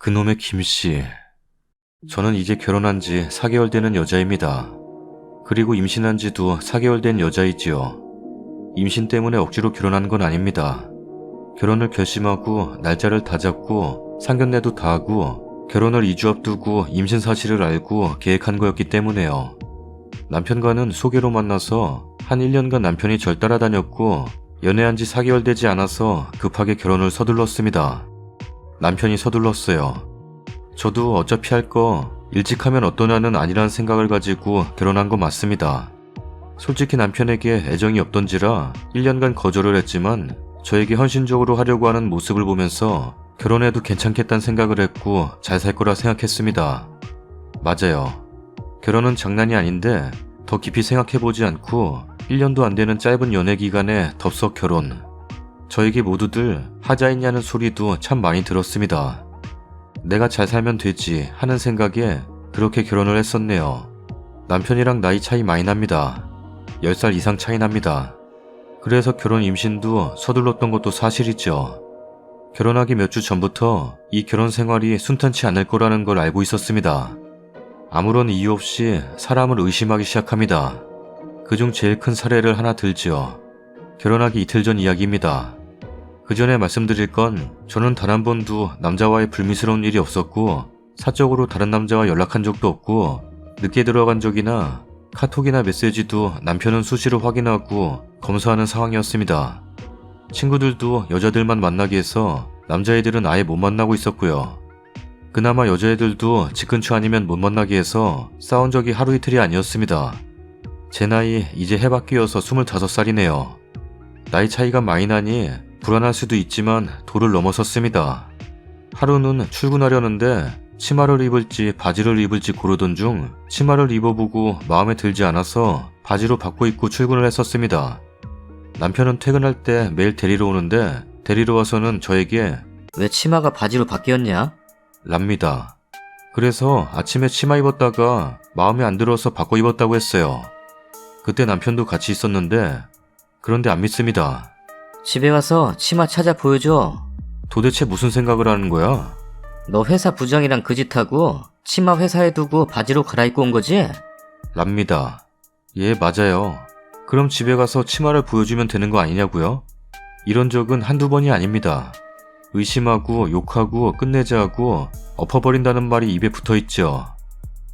그놈의 김씨. 저는 이제 결혼한 지 4개월 되는 여자입니다. 그리고 임신한 지도 4개월 된 여자이지요. 임신 때문에 억지로 결혼한 건 아닙니다. 결혼을 결심하고 날짜를 다 잡고 상견례도 다 하고 결혼을 2주 앞두고 임신 사실을 알고 계획한 거였기 때문에요. 남편과는 소개로 만나서 한 1년간 남편이 절 따라다녔고 연애한 지 4개월 되지 않아서 급하게 결혼을 서둘렀습니다. 남편이 서둘렀어요. 저도 어차피 할 거 일찍 하면 어떠냐는 아니라는 생각을 가지고 결혼한 거 맞습니다. 솔직히 남편에게 애정이 없던지라 1년간 거절을 했지만 저에게 헌신적으로 하려고 하는 모습을 보면서 결혼해도 괜찮겠다는 생각을 했고 잘 살 거라 생각했습니다. 맞아요. 결혼은 장난이 아닌데 더 깊이 생각해보지 않고 1년도 안 되는 짧은 연애 기간에 덥석 결혼. 저에게 모두들 하자 있냐는 소리도 참 많이 들었습니다. 내가 잘 살면 되지 하는 생각에 그렇게 결혼을 했었네요. 남편이랑 나이 차이 많이 납니다. 10살 이상 차이 납니다. 그래서 결혼 임신도 서둘렀던 것도 사실이죠. 결혼하기 몇 주 전부터 이 결혼 생활이 순탄치 않을 거라는 걸 알고 있었습니다. 아무런 이유 없이 사람을 의심하기 시작합니다. 그중 제일 큰 사례를 하나 들지요. 결혼하기 이틀 전 이야기입니다. 그 전에 말씀드릴 건 저는 단 한 번도 남자와의 불미스러운 일이 없었고 사적으로 다른 남자와 연락한 적도 없고 늦게 들어간 적이나 카톡이나 메시지도 남편은 수시로 확인하고 검사하는 상황이었습니다. 친구들도 여자들만 만나게 해서 남자애들은 아예 못 만나고 있었고요. 그나마 여자애들도 집 근처 아니면 못 만나게 해서 싸운 적이 하루 이틀이 아니었습니다. 제 나이 이제 해바뀌어서 25살이네요. 나이 차이가 많이 나니 불안할 수도 있지만 도를 넘어섰습니다. 하루는 출근하려는데 치마를 입을지 바지를 입을지 고르던 중 치마를 입어보고 마음에 들지 않아서 바지로 바꿔 입고 출근을 했었습니다. 남편은 퇴근할 때 매일 데리러 오는데 데리러 와서는 저에게 왜 치마가 바지로 바뀌었냐? 랍니다. 그래서 아침에 치마 입었다가 마음에 안 들어서 바꿔 입었다고 했어요. 그때 남편도 같이 있었는데 그런데 안 믿습니다. 집에 가서 치마 찾아 보여줘. 도대체 무슨 생각을 하는 거야? 너 회사 부장이랑 그 짓하고 치마 회사에 두고 바지로 갈아입고 온 거지? 랍니다. 예, 맞아요. 그럼 집에 가서 치마를 보여주면 되는 거 아니냐고요? 이런 적은 한두 번이 아닙니다. 의심하고 욕하고 끝내자 하고 엎어버린다는 말이 입에 붙어있죠.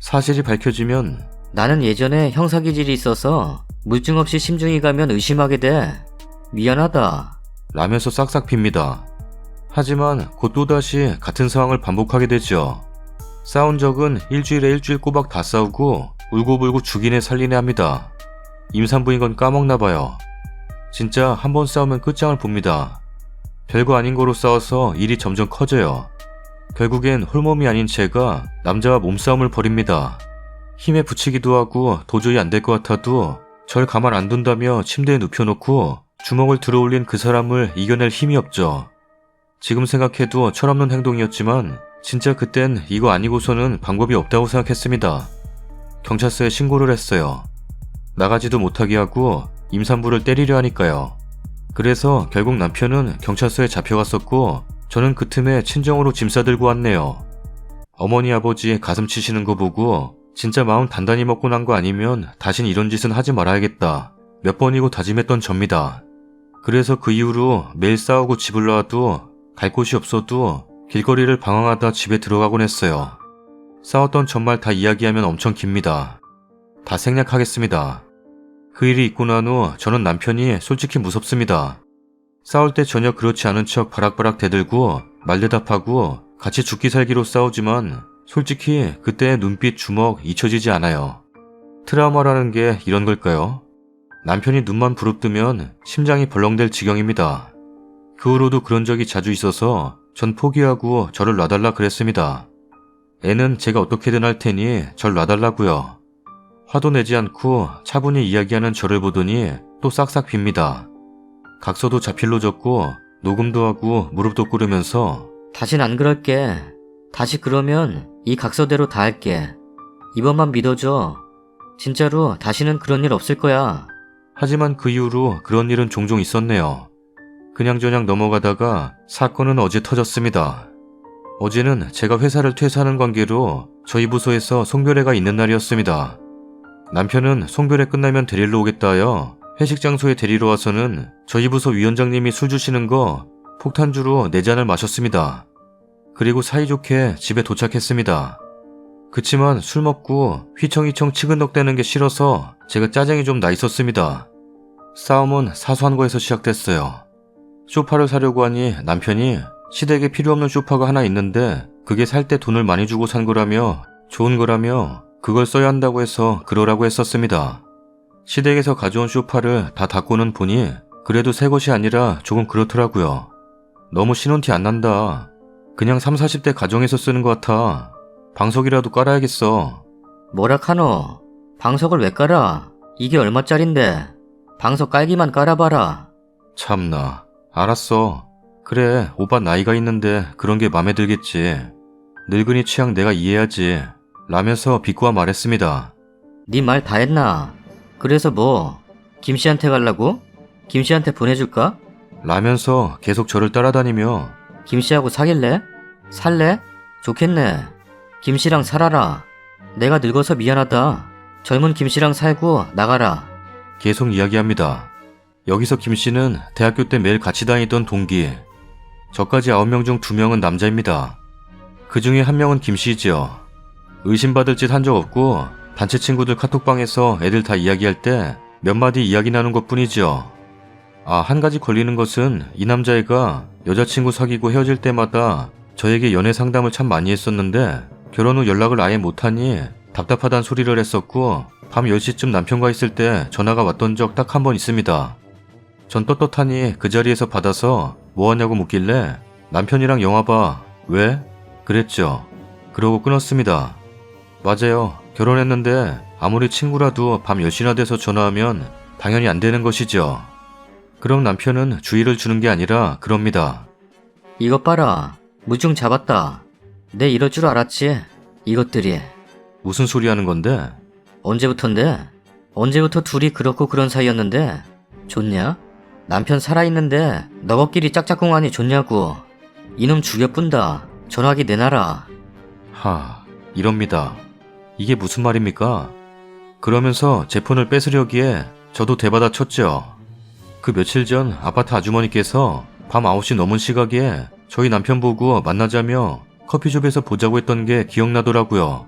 사실이 밝혀지면 나는 예전에 형사기질이 있어서 물증 없이 심중이 가면 의심하게 돼. 미안하다. 라면서 싹싹 빕니다. 하지만 곧 또다시 같은 상황을 반복하게 되죠. 싸운 적은 일주일에 일주일 꼬박 다 싸우고 울고불고 죽이네 살리네 합니다. 임산부인 건 까먹나봐요. 진짜 한 번 싸우면 끝장을 봅니다. 별거 아닌 거로 싸워서 일이 점점 커져요. 결국엔 홀몸이 아닌 제가 남자와 몸싸움을 벌입니다. 힘에 붙이기도 하고 도저히 안 될 것 같아도 절 가만 안 둔다며 침대에 눕혀놓고 주먹을 들어올린 그 사람을 이겨낼 힘이 없죠. 지금 생각해도 철없는 행동이었지만 진짜 그땐 이거 아니고서는 방법이 없다고 생각했습니다. 경찰서에 신고를 했어요. 나가지도 못하게 하고 임산부를 때리려 하니까요. 그래서 결국 남편은 경찰서에 잡혀갔었고 저는 그 틈에 친정으로 짐 싸들고 왔네요. 어머니 아버지 가슴 치시는 거 보고 진짜 마음 단단히 먹고 난 거 아니면 다신 이런 짓은 하지 말아야겠다 몇 번이고 다짐했던 접니다. 그래서 그 이후로 매일 싸우고 집을 나와도 갈 곳이 없어도 길거리를 방황하다 집에 들어가곤 했어요. 싸웠던 전말 다 이야기하면 엄청 깁니다. 다 생략하겠습니다. 그 일이 있고 난 후 저는 남편이 솔직히 무섭습니다. 싸울 때 전혀 그렇지 않은 척 바락바락 대들고 말대답하고 같이 죽기 살기로 싸우지만 솔직히 그때의 눈빛 주먹 잊혀지지 않아요. 트라우마라는 게 이런 걸까요? 남편이 눈만 부릅뜨면 심장이 벌렁댈 지경입니다. 그 후로도 그런 적이 자주 있어서 전 포기하고 저를 놔달라 그랬습니다. 애는 제가 어떻게든 할 테니 절 놔달라고요. 화도 내지 않고 차분히 이야기하는 저를 보더니 또 싹싹 빕니다. 각서도 자필로 적고 녹음도 하고 무릎도 꿇으면서 다신 안 그럴게. 다시 그러면 이 각서대로 다 할게. 이번만 믿어줘. 진짜로 다시는 그런 일 없을 거야. 하지만 그 이후로 그런 일은 종종 있었네요. 그냥저냥 넘어가다가 사건은 어제 터졌습니다. 어제는 제가 회사를 퇴사하는 관계로 저희 부서에서 송별회가 있는 날이었습니다. 남편은 송별회 끝나면 데리러 오겠다 하여 회식 장소에 데리러 와서는 저희 부서 위원장님이 술 주시는 거 폭탄주로 4잔을 마셨습니다. 그리고 사이좋게 집에 도착했습니다. 그치만 술 먹고 휘청휘청 치근덕대는 게 싫어서 제가 짜증이 좀 나 있었습니다. 싸움은 사소한 거에서 시작됐어요. 소파를 사려고 하니 남편이 시댁에 필요 없는 소파가 하나 있는데 그게 살 때 돈을 많이 주고 산 거라며 좋은 거라며 그걸 써야 한다고 해서 그러라고 했었습니다. 시댁에서 가져온 소파를 다 닦고는 보니 그래도 새 것이 아니라 조금 그렇더라고요. 너무 신혼 티 안 난다. 그냥 30, 40대 가정에서 쓰는 것 같아. 방석이라도 깔아야겠어. 뭐라 카노? 방석을 왜 깔아? 이게 얼마짜린데? 방석 깔기만 깔아봐라. 참나. 알았어. 그래, 오빠 나이가 있는데 그런 게 맘에 들겠지. 늙은이 취향 내가 이해하지. 라면서 비꼬아 말했습니다. 네 말 다 했나? 그래서 뭐? 김씨한테 갈라고? 김씨한테 보내줄까? 라면서 계속 저를 따라다니며 김씨하고 사귈래? 살래? 좋겠네. 김씨랑 살아라. 내가 늙어서 미안하다. 젊은 김씨랑 살고 나가라. 계속 이야기합니다. 여기서 김씨는 대학교 때 매일 같이 다니던 동기. 저까지 9명 중 2명은 남자입니다. 그 중에 1명은 김씨지요. 의심받을 짓 한 적 없고 단체 친구들 카톡방에서 애들 다 이야기할 때 몇 마디 이야기 나눈 것 뿐이지요. 아, 한 가지 걸리는 것은 이 남자애가 여자친구 사귀고 헤어질 때마다 저에게 연애 상담을 참 많이 했었는데 결혼 후 연락을 아예 못하니 답답하단 소리를 했었고 밤 10시쯤 남편과 있을 때 전화가 왔던 적 딱 한 번 있습니다. 전 떳떳하니 그 자리에서 받아서 뭐하냐고 묻길래 남편이랑 영화 봐. 왜? 그랬죠. 그러고 끊었습니다. 맞아요. 결혼했는데 아무리 친구라도 밤 10시나 돼서 전화하면 당연히 안 되는 것이죠. 그럼 남편은 주의를 주는 게 아니라 그럽니다. 이것 봐라. 무중 잡았다. 내 이럴 줄 알았지. 이것들이. 무슨 소리 하는 건데? 언제부턴데? 언제부터 둘이 그렇고 그런 사이였는데? 좋냐? 남편 살아있는데 너거끼리 짝짝꿍하니 좋냐고. 이놈 죽여뿐다. 전화기 내놔라. 이럽니다. 이게 무슨 말입니까? 그러면서 제 폰을 뺏으려기에 저도 대받아 쳤죠. 그 며칠 전 아파트 아주머니께서 밤 9시 넘은 시각에 저희 남편 보고 만나자며 커피숍에서 보자고 했던 게 기억나더라고요.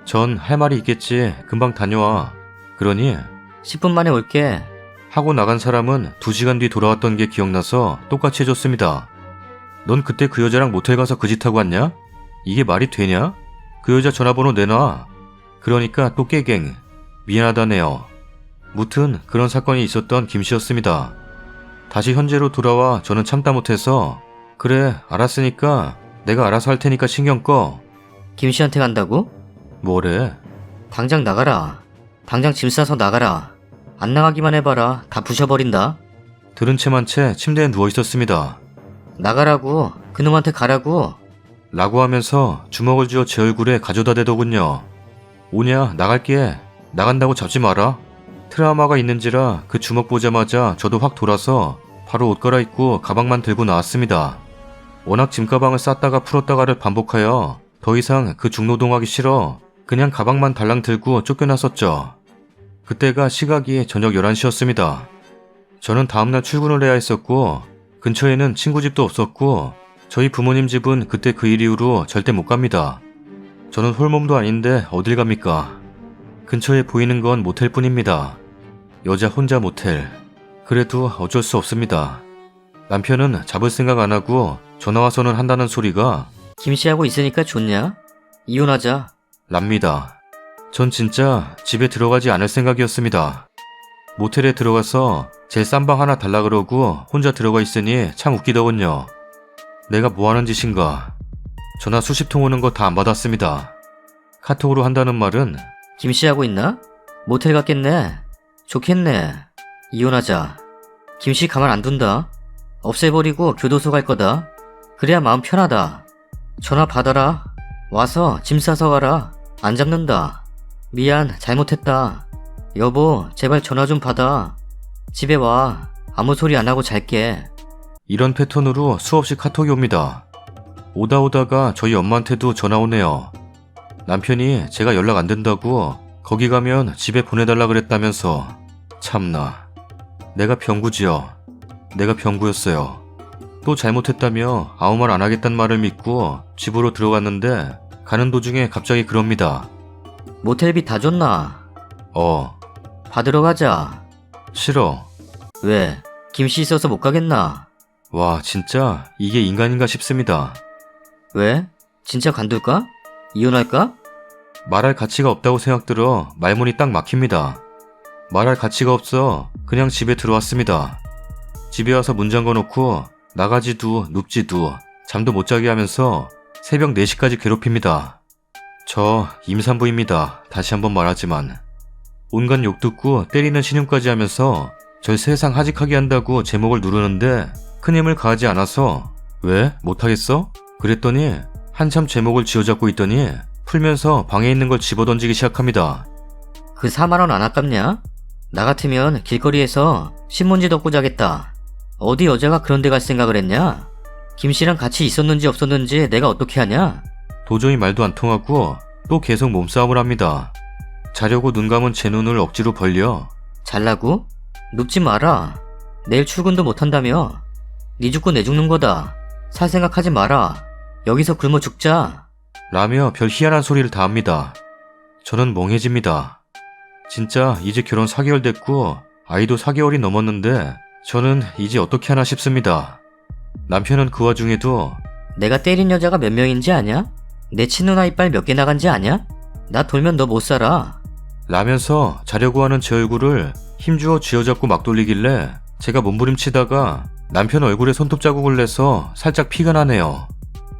전 할 말이 있겠지. 금방 다녀와. 그러니 10분 만에 올게. 하고 나간 사람은 2시간 뒤 돌아왔던 게 기억나서 똑같이 해줬습니다. 넌 그때 그 여자랑 모텔 가서 그 짓 하고 왔냐? 이게 말이 되냐? 그 여자 전화번호 내놔. 그러니까 또 깨갱. 미안하다네요. 무튼 그런 사건이 있었던 김씨였습니다. 다시 현재로 돌아와 저는 참다 못해서 그래 알았으니까 내가 알아서 할 테니까 신경 꺼. 김씨한테 간다고? 뭐래? 당장 나가라. 당장 짐 싸서 나가라. 안 나가기만 해봐라. 다 부셔버린다. 들은 채만 채 침대에 누워 있었습니다. 나가라고. 그놈한테 가라고. 라고 하면서 주먹을 쥐어 제 얼굴에 가져다 대더군요. 오냐 나갈게. 나간다고 잡지 마라. 트라우마가 있는지라 그 주먹 보자마자 저도 확 돌아서 바로 옷 갈아입고 가방만 들고 나왔습니다. 워낙 짐가방을 쌌다가 풀었다가를 반복하여 더 이상 그 중노동하기 싫어 그냥 가방만 달랑 들고 쫓겨났었죠. 그때가 시각이 저녁 11시였습니다. 저는 다음날 출근을 해야 했었고 근처에는 친구 집도 없었고 저희 부모님 집은 그때 그 일 이후로 절대 못 갑니다. 저는 홀몸도 아닌데 어딜 갑니까? 근처에 보이는 건 모텔 뿐입니다. 여자 혼자 모텔. 그래도 어쩔 수 없습니다. 남편은 잡을 생각 안 하고 전화 와서는 한다는 소리가 김씨하고 있으니까 좋냐? 이혼하자. 랍니다. 전 진짜 집에 들어가지 않을 생각이었습니다. 모텔에 들어가서 제일 싼 방 하나 달라 그러고 혼자 들어가 있으니 참 웃기더군요. 내가 뭐 하는 짓인가. 전화 수십 통 오는 거 다 안 받았습니다. 카톡으로 한다는 말은 김씨하고 있나? 모텔 갔겠네. 좋겠네. 이혼하자. 김씨 가만 안 둔다. 없애버리고 교도소 갈 거다. 그래야 마음 편하다. 전화 받아라. 와서 짐 싸서 가라. 안 잡는다. 미안, 잘못했다. 여보, 제발 전화 좀 받아. 집에 와. 아무 소리 안 하고 잘게. 이런 패턴으로 수없이 카톡이 옵니다. 오다가 저희 엄마한테도 전화 오네요. 남편이 제가 연락 안 된다고 거기 가면 집에 보내달라 그랬다면서. 참나. 내가 병구지요. 내가 병구였어요. 또 잘못했다며 아무 말 안 하겠단 말을 믿고 집으로 들어갔는데 가는 도중에 갑자기 그럽니다. 모텔비 다 줬나? 받으러 가자. 싫어. 왜? 김씨 있어서 못 가겠나? 와, 진짜 이게 인간인가 싶습니다. 왜? 진짜 간둘까? 이혼할까? 말할 가치가 없다고 생각들어 말문이 딱 막힙니다. 말할 가치가 없어 그냥 집에 들어왔습니다. 집에 와서 문 잠궈놓고 나가지도 눕지도 잠도 못 자게 하면서 새벽 4시까지 괴롭힙니다. 저 임산부입니다. 다시 한번 말하지만. 온갖 욕 듣고 때리는 신용까지 하면서 절 세상 하직하게 한다고 제 목을 누르는데 큰 힘을 가하지 않아서 왜? 못하겠어? 그랬더니 한참 제 목을 쥐어잡고 있더니 풀면서 방에 있는 걸 집어던지기 시작합니다. 그 4만 원 안 아깝냐? 나 같으면 길거리에서 신문지 덮고 자겠다. 어디 여자가 그런 데 갈 생각을 했냐? 김씨랑 같이 있었는지 없었는지 내가 어떻게 하냐? 도저히 말도 안 통하고 또 계속 몸싸움을 합니다. 자려고 눈 감은 제 눈을 억지로 벌려. 잘라고? 눕지 마라. 내일 출근도 못한다며. 네 죽고 내 죽는 거다. 살 생각하지 마라. 여기서 굶어 죽자. 라며 별 희한한 소리를 다 합니다. 저는 멍해집니다. 진짜 이제 결혼 4개월 됐고 아이도 4개월이 넘었는데 저는 이제 어떻게 하나 싶습니다. 남편은 그 와중에도 내가 때린 여자가 몇 명인지 아냐? 내 친누나 이빨 몇 개 나간지 아냐? 나 돌면 너 못 살아. 라면서 자려고 하는 제 얼굴을 힘주어 쥐어잡고 막 돌리길래 제가 몸부림치다가 남편 얼굴에 손톱 자국을 내서 살짝 피가 나네요.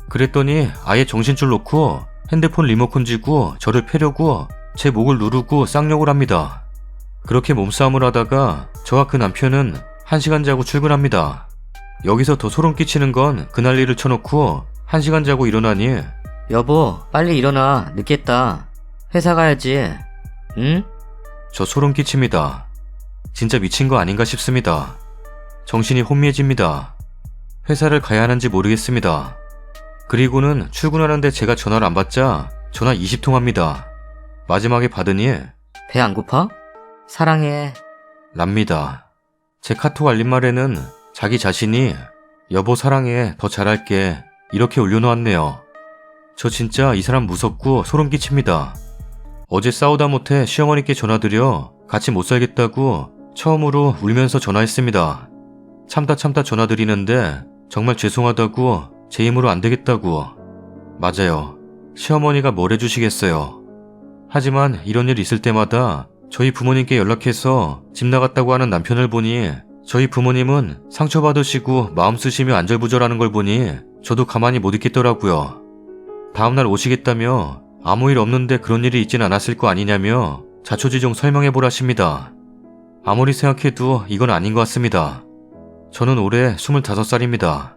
그랬더니 아예 정신줄 놓고 핸드폰 리모컨 쥐고 저를 패려고 제 목을 누르고 쌍욕을 합니다. 그렇게 몸싸움을 하다가 저와 그 남편은 1시간 자고 출근합니다. 여기서 더 소름 끼치는 건 그 난리를 쳐놓고 1시간 자고 일어나니 여보, 빨리 일어나. 늦겠다. 회사 가야지. 응? 저 소름 끼칩니다. 진짜 미친 거 아닌가 싶습니다. 정신이 혼미해집니다. 회사를 가야 하는지 모르겠습니다. 그리고는 출근하는데 제가 전화를 안 받자 전화 20통 합니다. 마지막에 받으니 배 안 고파? 사랑해. 랍니다. 제 카톡 알림말에는 자기 자신이 여보 사랑해 더 잘할게 이렇게 올려놓았네요. 저 진짜 이 사람 무섭고 소름 끼칩니다. 어제 싸우다 못해 시어머니께 전화드려 같이 못 살겠다고 처음으로 울면서 전화했습니다. 참다 전화드리는데 정말 죄송하다고 제 힘으로 안 되겠다고. 맞아요. 시어머니가 뭘 해주시겠어요. 하지만 이런 일 있을 때마다 저희 부모님께 연락해서 집 나갔다고 하는 남편을 보니 저희 부모님은 상처받으시고 마음 쓰시며 안절부절하는 걸 보니 저도 가만히 못 있겠더라고요. 다음날 오시겠다며 아무 일 없는데 그런 일이 있진 않았을 거 아니냐며 자초지종 설명해보라십니다. 아무리 생각해도 이건 아닌 것 같습니다. 저는 올해 25살입니다.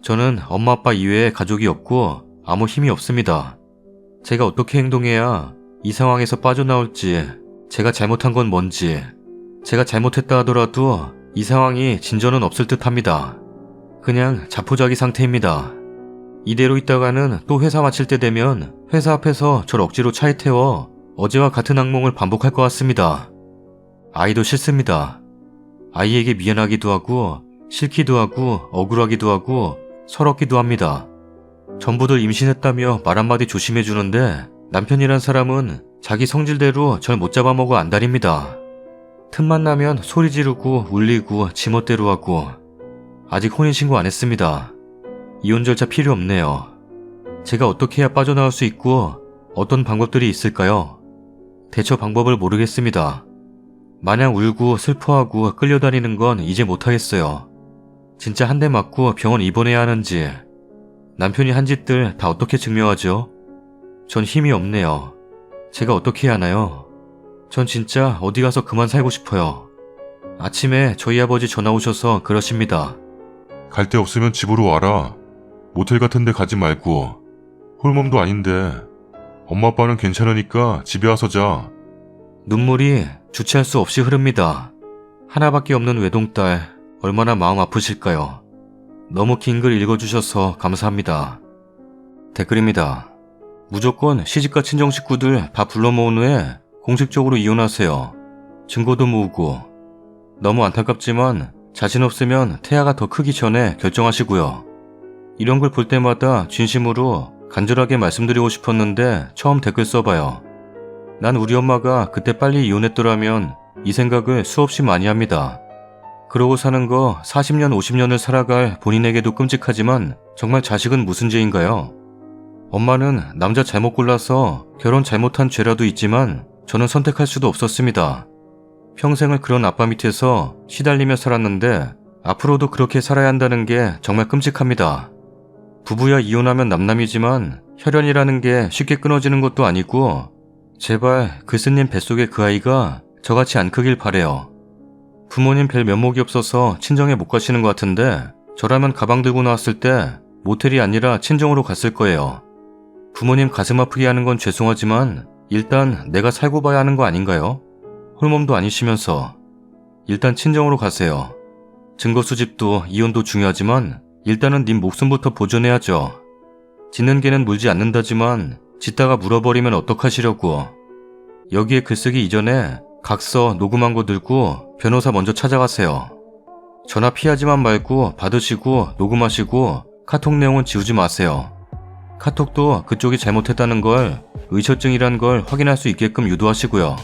저는 엄마 아빠 이외에 가족이 없고 아무 힘이 없습니다. 제가 어떻게 행동해야 이 상황에서 빠져나올지, 제가 잘못한 건 뭔지, 제가 잘못했다 하더라도 이 상황이 진전은 없을 듯 합니다. 그냥 자포자기 상태입니다. 이대로 있다가는 또 회사 마칠 때 되면 회사 앞에서 절 억지로 차에 태워 어제와 같은 악몽을 반복할 것 같습니다. 아이도 싫습니다. 아이에게 미안하기도 하고 싫기도 하고 억울하기도 하고 서럽기도 합니다. 전부들 임신했다며 말 한마디 조심해주는데 남편이란 사람은 자기 성질대로 절 못 잡아먹어 안달입니다. 틈만 나면 소리 지르고 울리고 지멋대로 하고. 아직 혼인신고 안 했습니다. 이혼 절차 필요 없네요. 제가 어떻게 해야 빠져나올 수 있고 어떤 방법들이 있을까요? 대처 방법을 모르겠습니다. 마냥 울고 슬퍼하고 끌려다니는 건 이제 못하겠어요. 진짜 한 대 맞고 병원 입원해야 하는지, 남편이 한 짓들 다 어떻게 증명하죠? 전 힘이 없네요. 제가 어떻게 해야 하나요? 전 진짜 어디 가서 그만 살고 싶어요. 아침에 저희 아버지 전화 오셔서 그러십니다. 갈 데 없으면 집으로 와라. 모텔 같은 데 가지 말고. 홀몸도 아닌데. 엄마 아빠는 괜찮으니까 집에 와서 자. 눈물이 주체할 수 없이 흐릅니다. 하나밖에 없는 외동딸 얼마나 마음 아프실까요? 너무 긴 글 읽어주셔서 감사합니다. 댓글입니다. 무조건 시집과 친정 식구들 다 불러 모은 후에 공식적으로 이혼하세요. 증거도 모으고. 너무 안타깝지만 자신 없으면 태아가 더 크기 전에 결정하시고요. 이런 걸 볼 때마다 진심으로 간절하게 말씀드리고 싶었는데 처음 댓글 써봐요. 난 우리 엄마가 그때 빨리 이혼했더라면 이 생각을 수없이 많이 합니다. 그러고 사는 거 40년 50년을 살아갈 본인에게도 끔찍하지만 정말 자식은 무슨 죄인가요? 엄마는 남자 잘못 골라서 결혼 잘못한 죄라도 있지만 저는 선택할 수도 없었습니다. 평생을 그런 아빠 밑에서 시달리며 살았는데 앞으로도 그렇게 살아야 한다는 게 정말 끔찍합니다. 부부야 이혼하면 남남이지만 혈연이라는 게 쉽게 끊어지는 것도 아니고 제발 글쓰님 뱃속의 그 아이가 저같이 안 크길 바래요. 부모님 뵐 면목이 없어서 친정에 못 가시는 것 같은데 저라면 가방 들고 나왔을 때 모텔이 아니라 친정으로 갔을 거예요. 부모님 가슴 아프게 하는 건 죄송하지만 일단 내가 살고 봐야 하는 거 아닌가요? 홀몸도 아니시면서 일단 친정으로 가세요. 증거 수집도 이혼도 중요하지만 일단은 님 목숨부터 보존해야죠. 짖는 개는 물지 않는다지만 짖다가 물어버리면 어떡하시려고. 여기에 글쓰기 이전에 각서 녹음한 거 들고 변호사 먼저 찾아가세요. 전화 피하지만 말고 받으시고 녹음하시고 카톡 내용은 지우지 마세요. 카톡도 그쪽이 잘못했다는 걸 의처증이란 걸 확인할 수 있게끔 유도하시고요.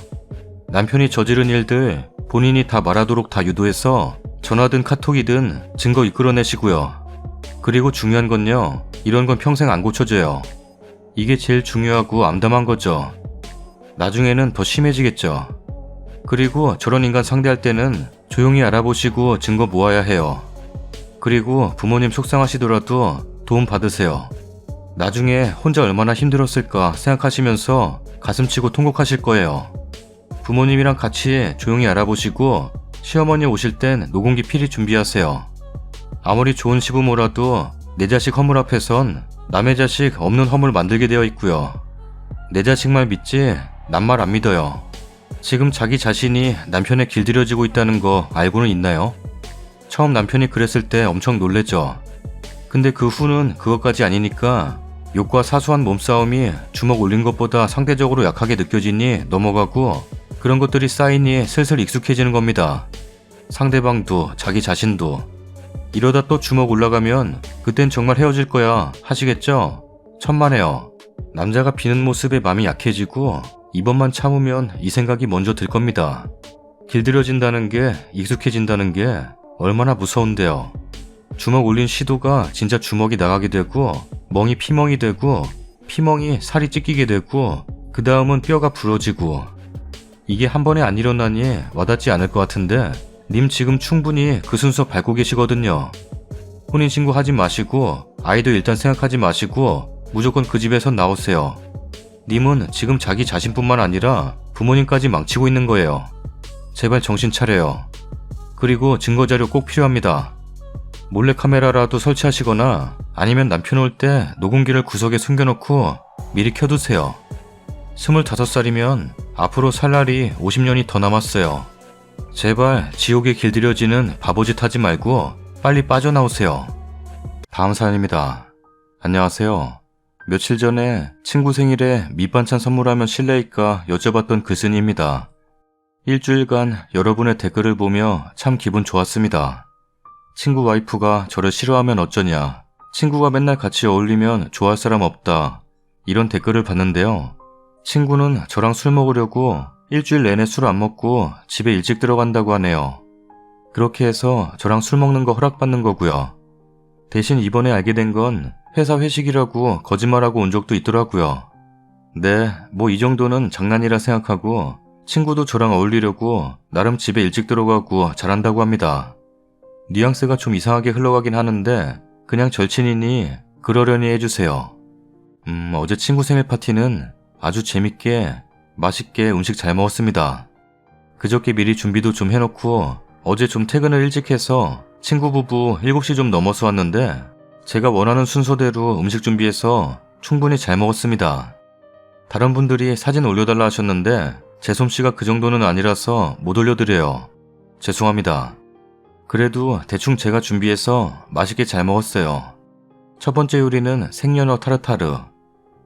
남편이 저지른 일들 본인이 다 말하도록 다 유도해서 전화든 카톡이든 증거 이끌어내시고요. 그리고 중요한 건요. 이런 건 평생 안 고쳐져요. 이게 제일 중요하고 암담한 거죠. 나중에는 더 심해지겠죠. 그리고 저런 인간 상대할 때는 조용히 알아보시고 증거 모아야 해요. 그리고 부모님 속상하시더라도 도움 받으세요. 나중에 혼자 얼마나 힘들었을까 생각하시면서 가슴치고 통곡하실 거예요. 부모님이랑 같이 조용히 알아보시고 시어머니 오실 땐 녹음기 필히 준비하세요. 아무리 좋은 시부모라도 내 자식 허물 앞에선 남의 자식 없는 허물 만들게 되어 있고요. 내 자식 말 믿지 남 말 안 믿어요. 지금 자기 자신이 남편에 길들여지고 있다는 거 알고는 있나요? 처음 남편이 그랬을 때 엄청 놀랬죠. 근데 그 후는 그것까지 아니니까 욕과 사소한 몸싸움이 주먹 올린 것보다 상대적으로 약하게 느껴지니 넘어가고 그런 것들이 쌓이니 슬슬 익숙해지는 겁니다. 상대방도 자기 자신도. 이러다 또 주먹 올라가면 그땐 정말 헤어질 거야 하시겠죠? 천만에요. 남자가 비는 모습에 마음이 약해지고 이번만 참으면 이 생각이 먼저 들 겁니다. 길들여진다는 게 익숙해진다는 게 얼마나 무서운데요. 주먹 올린 시도가 진짜 주먹이 나가게 되고 멍이 피멍이 되고 피멍이 살이 찢기게 되고 그 다음은 뼈가 부러지고 이게 한 번에 안 일어나니 와닿지 않을 것 같은데 님 지금 충분히 그 순서 밟고 계시거든요. 혼인신고 하지 마시고 아이도 일단 생각하지 마시고 무조건 그 집에선 나오세요. 님은 지금 자기 자신뿐만 아니라 부모님까지 망치고 있는 거예요. 제발 정신 차려요. 그리고 증거자료 꼭 필요합니다. 몰래카메라라도 설치하시거나 아니면 남편 올 때 녹음기를 구석에 숨겨놓고 미리 켜두세요. 25살이면 앞으로 살 날이 50년이 더 남았어요. 제발 지옥에 길들여지는 바보짓 하지 말고 빨리 빠져나오세요. 다음 사연입니다. 안녕하세요. 며칠 전에 친구 생일에 밑반찬 선물하면 실례일까 여쭤봤던 글쓴이입니다. 일주일간 여러분의 댓글을 보며 참 기분 좋았습니다. 친구 와이프가 저를 싫어하면 어쩌냐, 친구가 맨날 같이 어울리면 좋아할 사람 없다, 이런 댓글을 봤는데요. 친구는 저랑 술 먹으려고 일주일 내내 술 안 먹고 집에 일찍 들어간다고 하네요. 그렇게 해서 저랑 술 먹는 거 허락받는 거고요. 대신 이번에 알게 된 건 회사 회식이라고 거짓말하고 온 적도 있더라고요. 네, 뭐 이 정도는 장난이라 생각하고 친구도 저랑 어울리려고 나름 집에 일찍 들어가고 잘한다고 합니다. 뉘앙스가 좀 이상하게 흘러가긴 하는데 그냥 절친이니 그러려니 해주세요. 어제 친구 생일 파티는 아주 재밌게 맛있게 음식 잘 먹었습니다. 그저께 미리 준비도 좀 해놓고 어제 좀 퇴근을 일찍 해서 친구 부부 7시 좀 넘어서 왔는데 제가 원하는 순서대로 음식 준비해서 충분히 잘 먹었습니다. 다른 분들이 사진 올려달라 하셨는데 제 솜씨가 그 정도는 아니라서 못 올려드려요. 죄송합니다. 그래도 대충 제가 준비해서 맛있게 잘 먹었어요. 첫 번째 요리는 생연어 타르타르.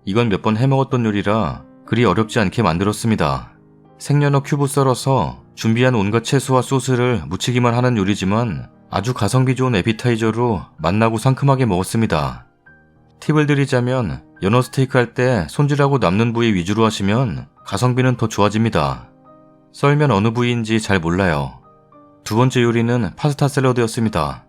이건 몇 번 해먹었던 요리라 그리 어렵지 않게 만들었습니다. 생연어 큐브 썰어서 준비한 온갖 채소와 소스를 묻히기만 하는 요리지만 아주 가성비 좋은 에피타이저로 맛나고 상큼하게 먹었습니다. 팁을 드리자면 연어 스테이크 할 때 손질하고 남는 부위 위주로 하시면 가성비는 더 좋아집니다. 썰면 어느 부위인지 잘 몰라요. 두 번째 요리는 파스타 샐러드였습니다.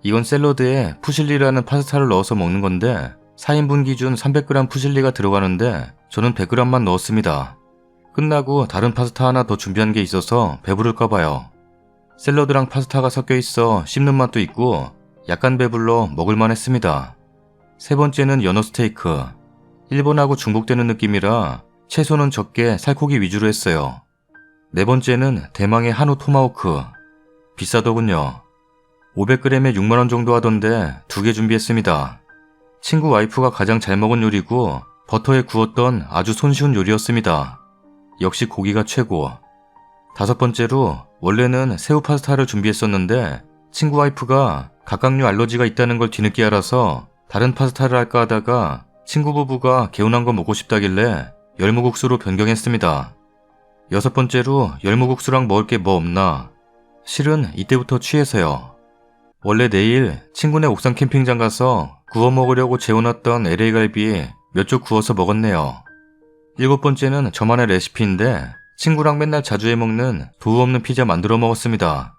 이건 샐러드에 푸실리라는 파스타를 넣어서 먹는 건데 4인분 기준 300g 푸실리가 들어가는데 저는 100g만 넣었습니다. 끝나고 다른 파스타 하나 더 준비한 게 있어서 배부를까봐요. 샐러드랑 파스타가 섞여 있어 씹는 맛도 있고 약간 배불러 먹을만 했습니다. 세 번째는 연어 스테이크. 일본하고 중복되는 느낌이라 채소는 적게 살코기 위주로 했어요. 네 번째는 대망의 한우 토마호크. 비싸더군요. 500g에 6만원 정도 하던데 2개 준비했습니다. 친구 와이프가 가장 잘 먹은 요리고 버터에 구웠던 아주 손쉬운 요리였습니다. 역시 고기가 최고. 다섯 번째로 원래는 새우 파스타를 준비했었는데 친구 와이프가 각각류 알러지가 있다는 걸 뒤늦게 알아서 다른 파스타를 할까 하다가 친구 부부가 개운한 거 먹고 싶다길래 열무국수로 변경했습니다. 여섯 번째로 열무국수랑 먹을 게 뭐 없나. 실은 이때부터 취해서요. 원래 내일 친구네 옥상 캠핑장 가서 구워 먹으려고 재워놨던 LA 갈비 몇 쪽 구워서 먹었네요. 일곱 번째는 저만의 레시피인데 친구랑 맨날 자주 해먹는 도우 없는 피자 만들어 먹었습니다.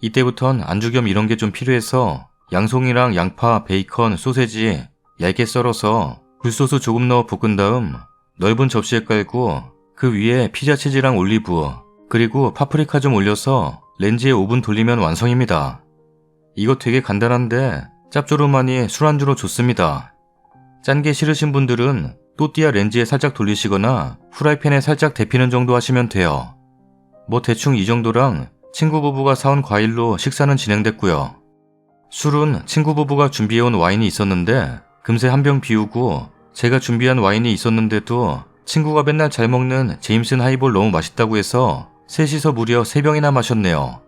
이때부턴 안주 겸 이런 게 좀 필요해서 양송이랑 양파, 베이컨, 소세지 얇게 썰어서 굴소스 조금 넣어 볶은 다음 넓은 접시에 깔고 그 위에 피자 치즈랑 올리브 그리고 파프리카 좀 올려서 렌즈에 5분 돌리면 완성입니다. 이거 되게 간단한데 짭조름하니 술안주로 좋습니다. 짠 게 싫으신 분들은 또띠아 렌즈에 살짝 돌리시거나 후라이팬에 살짝 데피는 정도 하시면 돼요. 뭐 대충 이 정도랑 친구 부부가 사온 과일로 식사는 진행됐고요. 술은 친구 부부가 준비해온 와인이 있었는데 금세 한 병 비우고 제가 준비한 와인이 있었는데도 친구가 맨날 잘 먹는 제임슨 하이볼 너무 맛있다고 해서 셋이서 무려 3병이나 마셨네요.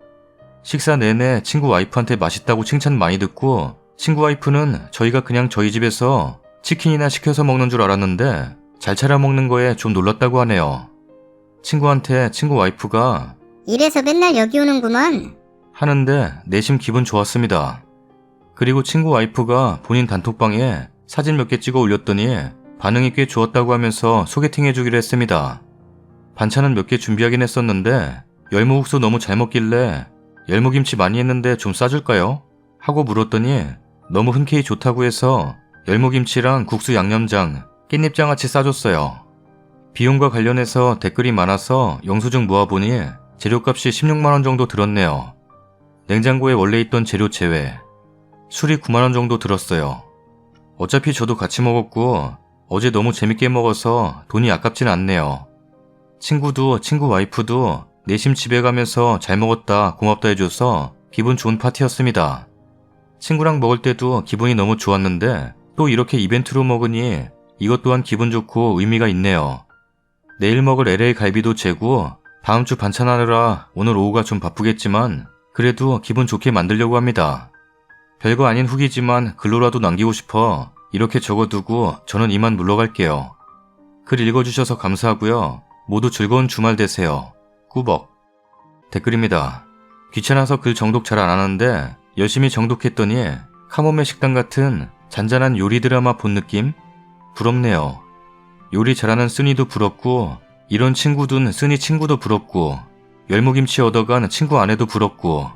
식사 내내 친구 와이프한테 맛있다고 칭찬 많이 듣고 친구 와이프는 저희가 그냥 저희 집에서 치킨이나 시켜서 먹는 줄 알았는데 잘 차려 먹는 거에 좀 놀랐다고 하네요. 친구한테 친구 와이프가 이래서 맨날 여기 오는구먼. 하는데 내심 기분 좋았습니다. 그리고 친구 와이프가 본인 단톡방에 사진 몇 개 찍어 올렸더니 반응이 꽤 좋았다고 하면서 소개팅 해주기로 했습니다. 반찬은 몇 개 준비하긴 했었는데 열무국수 너무 잘 먹길래 열무김치 많이 했는데 좀 싸줄까요? 하고 물었더니 너무 흔쾌히 좋다고 해서 열무김치랑 국수 양념장, 깻잎장아찌 싸줬어요. 비용과 관련해서 댓글이 많아서 영수증 모아보니 재료값이 16만원 정도 들었네요. 냉장고에 원래 있던 재료 제외. 술이 9만원 정도 들었어요. 어차피 저도 같이 먹었고 어제 너무 재밌게 먹어서 돈이 아깝진 않네요. 친구도 친구 와이프도 내심 집에 가면서 잘 먹었다 고맙다 해줘서 기분 좋은 파티였습니다. 친구랑 먹을 때도 기분이 너무 좋았는데 또 이렇게 이벤트로 먹으니 이것 또한 기분 좋고 의미가 있네요. 내일 먹을 LA 갈비도 재고 다음 주 반찬하느라 오늘 오후가 좀 바쁘겠지만 그래도 기분 좋게 만들려고 합니다. 별거 아닌 후기지만 글로라도 남기고 싶어 이렇게 적어두고 저는 이만 물러갈게요. 글 읽어주셔서 감사하고요. 모두 즐거운 주말 되세요. 꾸벅. 댓글입니다. 귀찮아서 글 정독 잘 안 하는데 열심히 정독했더니 카모메 식당 같은 잔잔한 요리 드라마 본 느낌? 부럽네요. 요리 잘하는 쓰니도 부럽고 이런 친구 둔 쓰니 친구도 부럽고 열무김치 얻어간 친구 아내도 부럽고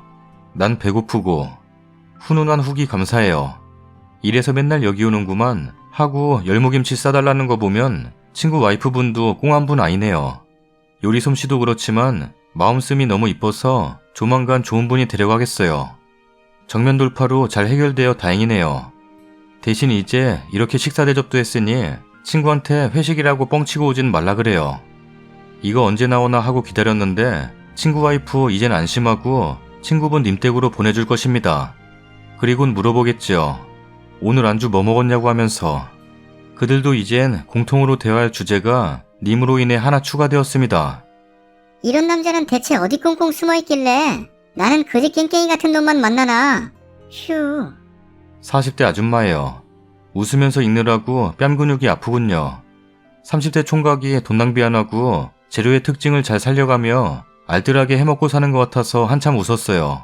난 배고프고 훈훈한 후기 감사해요. 이래서 맨날 여기 오는구만 하고 열무김치 싸달라는 거 보면 친구 와이프분도 꽁한 분 아니네요. 요리 솜씨도 그렇지만 마음씀이 너무 이뻐서 조만간 좋은 분이 데려가겠어요. 정면 돌파로 잘 해결되어 다행이네요. 대신 이제 이렇게 식사 대접도 했으니 친구한테 회식이라고 뻥치고 오진 말라 그래요. 이거 언제 나오나 하고 기다렸는데 친구 와이프 이젠 안심하고 친구분 님 댁으로 보내줄 것입니다. 그리곤 물어보겠죠. 오늘 안주 뭐 먹었냐고 하면서. 그들도 이젠 공통으로 대화할 주제가 님으로 인해 하나 추가되었습니다. 이런 남자는 대체 어디 꽁꽁 숨어있길래 나는 그지 깽깽이 같은 놈만 만나나. 휴. 40대 아줌마예요. 웃으면서 읽느라고 뺨 근육이 아프군요. 30대 총각이 돈 낭비 안 하고 재료의 특징을 잘 살려가며 알뜰하게 해먹고 사는 것 같아서 한참 웃었어요.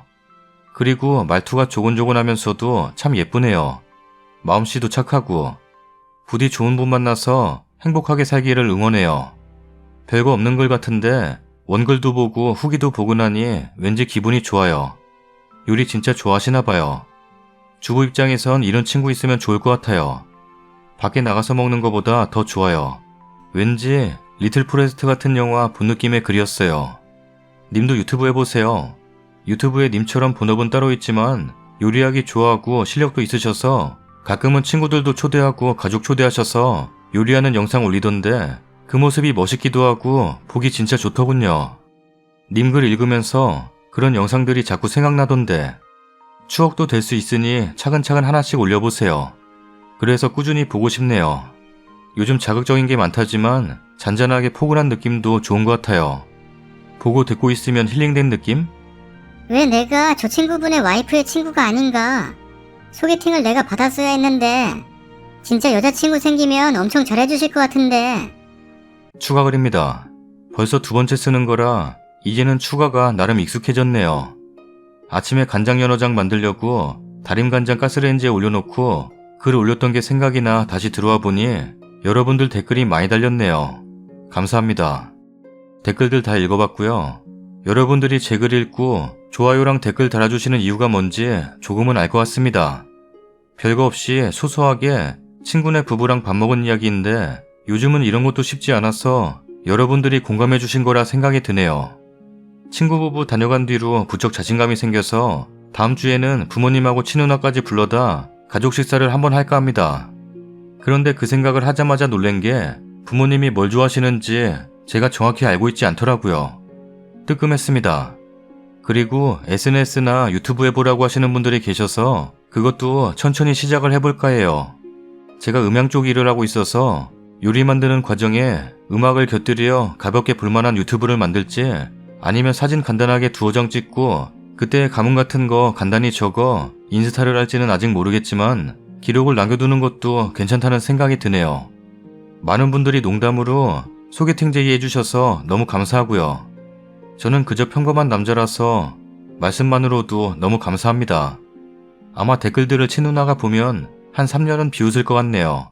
그리고 말투가 조곤조곤하면서도 참 예쁘네요. 마음씨도 착하고 부디 좋은 분 만나서 행복하게 살기를 응원해요. 별거 없는 글 같은데 원글도 보고 후기도 보고 나니 왠지 기분이 좋아요. 요리 진짜 좋아하시나 봐요. 주부 입장에선 이런 친구 있으면 좋을 것 같아요. 밖에 나가서 먹는 것보다 더 좋아요. 왠지 리틀 포레스트 같은 영화 본 느낌의 글이었어요. 님도 유튜브 해보세요. 유튜브에 님처럼 본업은 따로 있지만 요리하기 좋아하고 실력도 있으셔서 가끔은 친구들도 초대하고 가족 초대하셔서 요리하는 영상 올리던데 그 모습이 멋있기도 하고 보기 진짜 좋더군요. 님 글 읽으면서 그런 영상들이 자꾸 생각나던데 추억도 될 수 있으니 차근차근 하나씩 올려보세요. 그래서 꾸준히 보고 싶네요. 요즘 자극적인 게 많다지만 잔잔하게 포근한 느낌도 좋은 것 같아요. 보고 듣고 있으면 힐링된 느낌? 왜 내가 저 친구분의 와이프의 친구가 아닌가? 소개팅을 내가 받았어야 했는데 진짜 여자친구 생기면 엄청 잘해주실 것 같은데. 추가 글입니다. 벌써 두 번째 쓰는 거라 이제는 추가가 나름 익숙해졌네요. 아침에 간장 연어장 만들려고 다림간장 가스레인지에 올려놓고 글을 올렸던 게 생각이 나 다시 들어와 보니 여러분들 댓글이 많이 달렸네요. 감사합니다. 댓글들 다 읽어봤고요. 여러분들이 제 글 읽고 좋아요랑 댓글 달아주시는 이유가 뭔지 조금은 알 것 같습니다. 별거 없이 소소하게 친구네 부부랑 밥 먹은 이야기인데 요즘은 이런 것도 쉽지 않아서 여러분들이 공감해 주신 거라 생각이 드네요. 친구 부부 다녀간 뒤로 부쩍 자신감이 생겨서 다음 주에는 부모님하고 친누나까지 불러다 가족 식사를 한번 할까 합니다. 그런데 그 생각을 하자마자 놀란 게 부모님이 뭘 좋아하시는지 제가 정확히 알고 있지 않더라고요. 뜨끔했습니다. 그리고 SNS나 유튜브 해보라고 하시는 분들이 계셔서 그것도 천천히 시작을 해볼까 해요. 제가 음향 쪽 일을 하고 있어서 요리 만드는 과정에 음악을 곁들여 가볍게 볼만한 유튜브를 만들지 아니면 사진 간단하게 두어 장 찍고 그때의 감흥 같은 거 간단히 적어 인스타를 할지는 아직 모르겠지만 기록을 남겨두는 것도 괜찮다는 생각이 드네요. 많은 분들이 농담으로 소개팅 제의 해주셔서 너무 감사하고요. 저는 그저 평범한 남자라서 말씀만으로도 너무 감사합니다. 아마 댓글들을 친누나가 보면 한 3년은 비웃을 것 같네요.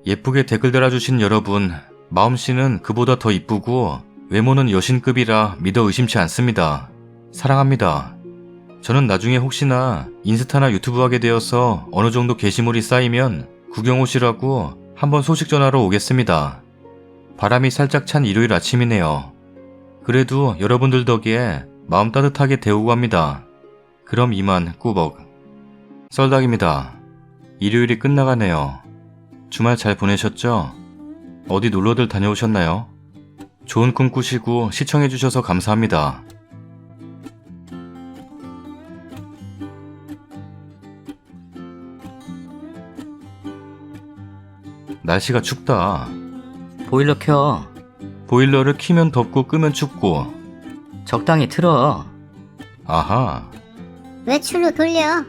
예쁘게 댓글 달아주신 여러분, 마음씨는 그보다 더 이쁘고 외모는 여신급이라 믿어 의심치 않습니다. 사랑합니다. 저는 나중에 혹시나 인스타나 유튜브 하게 되어서 어느 정도 게시물이 쌓이면 구경 오시라고 한번 소식 전하러 오겠습니다. 바람이 살짝 찬 일요일 아침이네요. 그래도 여러분들 덕에 마음 따뜻하게 데우고 갑니다. 그럼 이만 꾸벅. 썰닭입니다. 일요일이 끝나가네요. 주말 잘 보내셨죠? 어디 놀러들 다녀오셨나요? 좋은 꿈 꾸시고 시청해주셔서 감사합니다. 날씨가 춥다. 보일러 켜. 보일러를 키면 덥고 끄면 춥고. 적당히 틀어. 아하. 왜 출로 돌려?